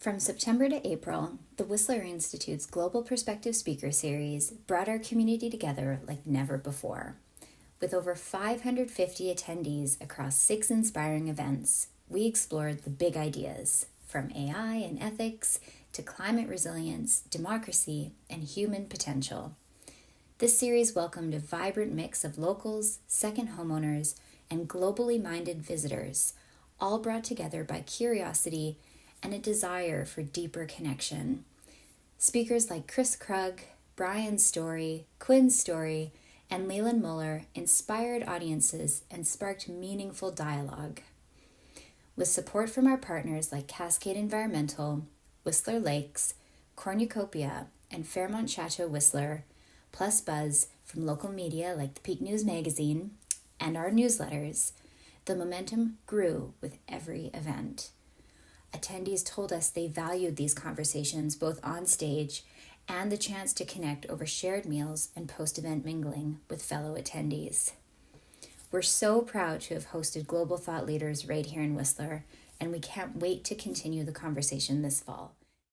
From September to April, the Whistler Institute's Global Perspective Speaker Series brought our community together like never before. With over 550 attendees across 6 inspiring events, we explored the big ideas, from AI and ethics to climate resilience, democracy, and human potential. This series welcomed a vibrant mix of locals, second homeowners, and globally minded visitors, all brought together by curiosity and a desire for deeper connection. Speakers like Chris Krug, Brian Story, Quinn Story, and Leland Muller inspired audiences and sparked meaningful dialogue. With support from our partners like Cascade Environmental, Whistler Lakes, Cornucopia, and Fairmont Chateau Whistler, plus buzz from local media like the Peak News Magazine and our newsletters, the momentum grew with every event. Attendees told us they valued these conversations both on stage and the chance to connect over shared meals and post-event mingling with fellow attendees. We're so proud to have hosted global thought leaders right here in Whistler, and we can't wait to continue the conversation this fall.